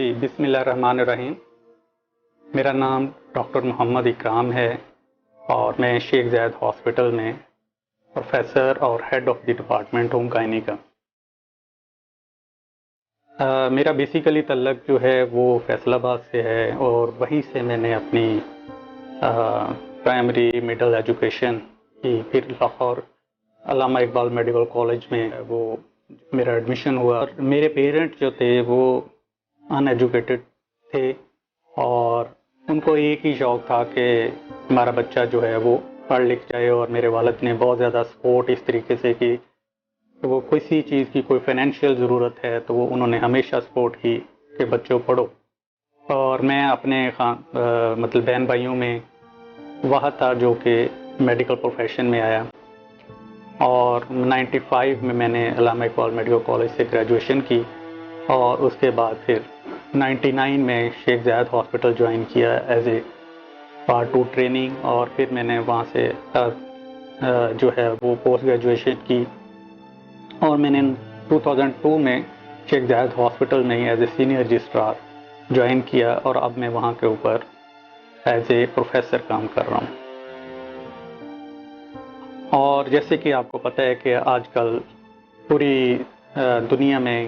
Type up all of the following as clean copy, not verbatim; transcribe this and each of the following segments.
جی بسم اللہ الرحمن الرحیم۔ میرا نام ڈاکٹر محمد اکرام ہے اور میں شیخ زاید ہاسپٹل میں پروفیسر اور ہیڈ آف دی ڈپارٹمنٹ ہوں گائنی کا۔ میرا بیسیکلی تعلق جو ہے وہ فیصل آباد سے ہے اور وہیں سے میں نے اپنی پرائمری مڈل ایجوکیشن کی، پھر لاہور علامہ اقبال میڈیکل کالج میں وہ میرا ایڈمیشن ہوا۔ اور میرے پیرنٹ جو تھے وہ ان ایجوکیٹڈ تھے اور ان کو ایک ہی شوق تھا کہ ہمارا بچہ جو ہے وہ پڑھ لکھ جائے، اور میرے والد نے بہت زیادہ سپورٹ اس طریقے سے کی کہ وہ کسی چیز کی کوئی فائنینشیل ضرورت ہے تو وہ انہوں نے ہمیشہ سپورٹ کی کہ بچوں پڑھو۔ اور میں اپنے مطلب بہن بھائیوں میں وہ تھا جو کہ میڈیکل پروفیشن میں آیا، اور 95 میں نے علامہ اقبال میڈیکل کالج سے گریجویشن کی، اور اس کے بعد پھر 99 میں شیخ زاید ہاسپٹل جوائن کیا ایز اے پارٹ 2 ٹریننگ، اور پھر میں نے وہاں سے جو ہے وہ پوسٹ گریجویشن کی، اور میں نے 2002 میں شیخ زاید ہاسپٹل میں ہی as a senior registrar join کیا، اور اب میں وہاں کے اوپر ایز اے پروفیسر کام کر رہا ہوں۔ اور جیسے کہ آپ کو پتہ ہے کہ آج کل پوری دنیا میں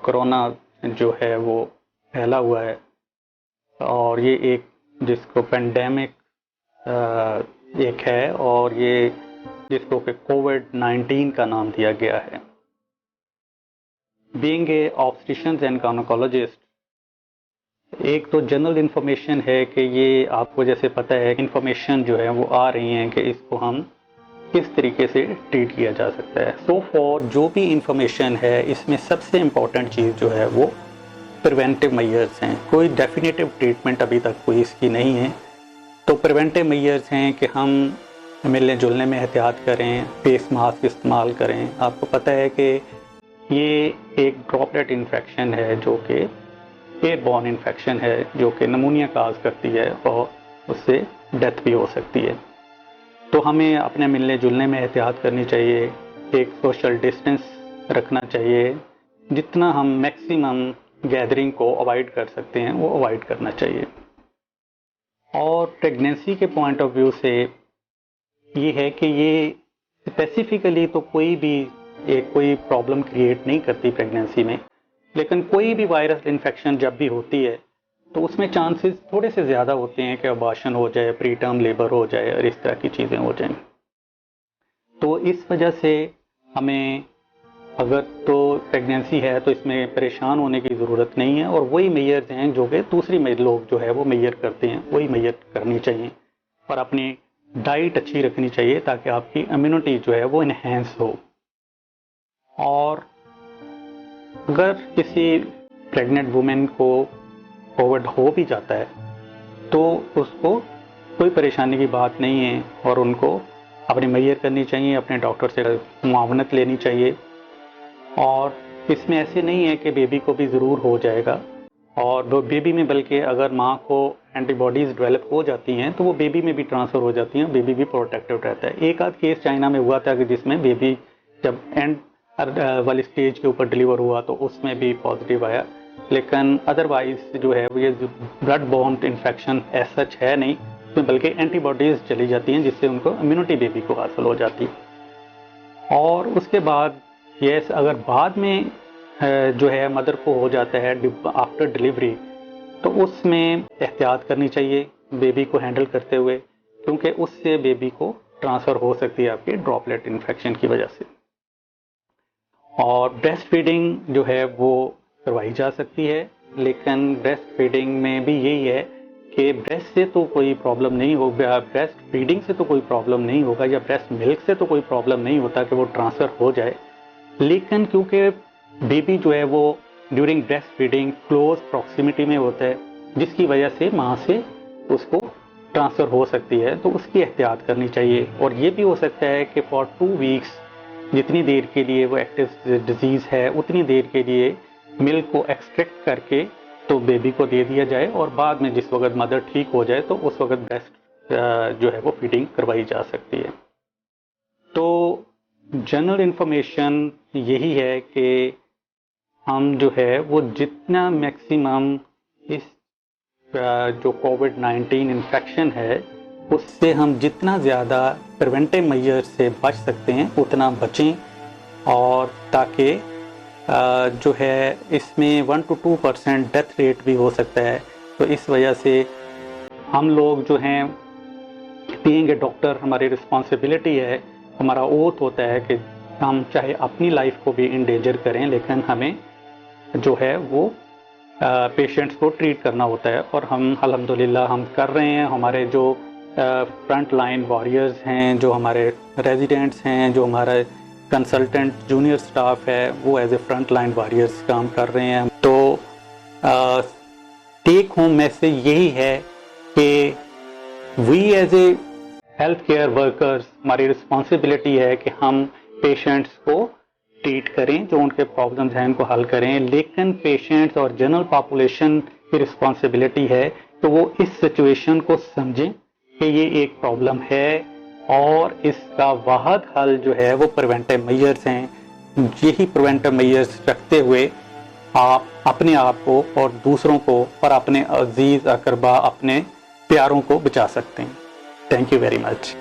کرونا جو ہے وہ پھیلا ہوا ہے، اور یہ ایک جس کو پینڈیمک ایک ہے، اور یہ جس کو کہ کووڈ-19 کا نام دیا گیا ہے۔ بینگ اے آبسٹیشنز اینڈ گائنیکولوجسٹ، ایک تو جنرل انفارمیشن ہے کہ یہ آپ کو جیسے پتہ ہے انفارمیشن جو ہے وہ آ رہی ہیں کہ اس کو ہم کس طریقے سے ٹریٹ کیا جا سکتا ہے۔ سو فار جو بھی انفارمیشن ہے اس میں سب سے امپورٹنٹ چیز جو ہے وہ پریونٹیو میئرز ہیں۔ کوئی ڈیفینیٹیو ٹریٹمنٹ ابھی تک کوئی اس کی نہیں ہے، تو پریونٹیو میئرز ہیں کہ ہم ملنے جلنے میں احتیاط کریں، فیس ماسک استعمال کریں۔ آپ کو پتہ ہے کہ یہ ایک ڈراپلیٹ انفیکشن ہے جو کہ ایئر بورن انفیکشن ہے، جو کہ نمونیا کاز کرتی ہے اور اس سے ڈیتھ بھی ہو سکتی ہے۔ تو ہمیں اپنے ملنے جلنے میں احتیاط کرنی چاہیے، ایک سوشل ڈسٹینس رکھنا چاہیے، جتنا ہم میکسیمم گیدرنگ کو اوائڈ کر سکتے ہیں وہ اوائڈ کرنا چاہیے۔ اور پریگنینسی کے پوائنٹ آف ویو سے یہ ہے کہ یہ اسپیسیفکلی تو کوئی پرابلم کریٹ نہیں کرتی پریگنینسی میں، لیکن کوئی بھی وائرس انفیکشن جب بھی ہوتی ہے تو اس میں چانسز تھوڑے سے زیادہ ہوتے ہیں کہ ابارشن ہو جائے، پری ٹرم لیبر ہو جائے، اور اس طرح کی چیزیں ہو جائیں۔ تو اس وجہ سے ہمیں اگر تو پریگنینسی ہے تو اس میں پریشان ہونے کی ضرورت نہیں ہے، اور وہی میئرز ہیں جو کہ دوسری لوگ جو ہے وہ میئر کرتے ہیں، وہی میئر کرنی چاہیے، اور اپنی ڈائٹ اچھی رکھنی چاہیے تاکہ آپ کی امیونٹی جو ہے وہ انہینس ہو۔ اور اگر کسی پریگننٹ وومن کو کووڈ ہو بھی جاتا ہے تو اس کو کوئی پریشانی کی بات نہیں ہے، اور ان کو اپنی میئر کرنی چاہیے، اپنے ڈاکٹر سے معاونت لینی چاہیے۔ اور اس میں ایسے نہیں ہے کہ بیبی کو بھی ضرور ہو جائے گا، اور بیبی میں بلکہ اگر ماں کو اینٹی باڈیز ڈیولپ ہو جاتی ہیں تو وہ بیبی میں بھی ٹرانسفر ہو جاتی ہیں، بیبی بھی پروٹیکٹیو رہتا ہے۔ ایک آدھ کیس چائنا میں ہوا تھا کہ جس میں بیبی جب اینڈ والی سٹیج کے اوپر ڈیلیور ہوا تو اس میں بھی پازیٹیو آیا، لیکن ادروائز جو ہے وہ یہ blood borne infection as such ہے نہیں، اس میں بلکہ اینٹی باڈیز چلی جاتی ہیں جس سے ان کو امیونٹی بیبی کو حاصل ہو جاتی۔ اور اس کے بعد اگر بعد میں جو ہے مدر کو ہو جاتا ہے آفٹر ڈیلیوری، تو اس میں احتیاط کرنی چاہیے بیبی کو ہینڈل کرتے ہوئے، کیونکہ اس سے بیبی کو ٹرانسفر ہو سکتی ہے آپ کے ڈراپلیٹ انفیکشن کی وجہ سے۔ اور بریسٹ فیڈنگ جو ہے وہ کروائی جا سکتی ہے، لیکن بریسٹ فیڈنگ میں بھی یہی ہے کہ بریسٹ سے تو کوئی پرابلم نہیں ہوگا، بریسٹ فیڈنگ سے تو کوئی پرابلم نہیں ہوگا، یا بریسٹ ملک سے تو کوئی پرابلم نہیں ہوتا کہ وہ ٹرانسفر ہو جائے، لیکن کیونکہ بیبی جو ہے وہ during breast feeding close proximity میں ہوتا ہے، جس کی وجہ سے ماں سے اس کو ٹرانسفر ہو سکتی ہے، تو اس کی احتیاط کرنی چاہیے۔ اور یہ بھی ہو سکتا ہے کہ فار 2 ویکس جتنی دیر کے لیے وہ ایکٹیو ڈیزیز ہے اتنی دیر کے لیے ملک کو ایکسٹریکٹ کر کے تو بیبی کو دے دیا جائے، اور بعد میں جس وقت مدر ٹھیک ہو جائے تو اس وقت بریسٹ جو ہے وہ فیڈنگ کروائی جا سکتی ہے۔ تو جنرل انفارمیشن یہی ہے کہ ہم جو ہے وہ جتنا میکسیمم اس جو کووڈ-19 انفیکشن ہے اس سے ہم جتنا زیادہ پریونٹیو میجر سے بچ سکتے ہیں اتنا بچیں، اور تاکہ جو ہے اس میں 1 to 2% ڈیتھ ریٹ بھی ہو سکتا ہے. تو اس وجہ سے ہم لوگ جو ہیں بینگ اے ڈاکٹر ہماری رسپانسبلٹی ہے، ہمارا اوتھ ہوتا ہے کہ ہم چاہے اپنی لائف کو بھی انڈینجر کریں لیکن ہمیں جو ہے وہ پیشنٹس کو ٹریٹ کرنا ہوتا ہے، اور ہم الحمدللہ ہم کر رہے ہیں. ہمارے جو فرنٹ لائن واریئرز ہیں، جو ہمارے ریزیڈنٹس ہیں، جو ہمارے کنسلٹنٹ جونیئر سٹاف ہے، وہ as a front line warriors کام کر رہے ہیں. تو ٹیک ہوم میسج یہی ہے کہ we as a health care workers ہماری رسپانسبلٹی ہے کہ ہم پیشنٹس کو ٹریٹ کریں، جو ان کے پرابلمز ہیں ان کو حل کریں، لیکن پیشنٹس اور جنرل پاپولیشن کی رسپانسبلٹی ہے کہ وہ اس سچویشن کو سمجھیں کہ یہ ایک پرابلم ہے اور اس کا واحد حل جو ہے وہ پریونٹیو میجرز ہیں. یہی پریونٹیو میجرز رکھتے ہوئے آپ اپنے آپ کو اور دوسروں کو اور اپنے عزیز اقربا، اپنے پیاروں کو بچا سکتے ہیں. Thank you very much.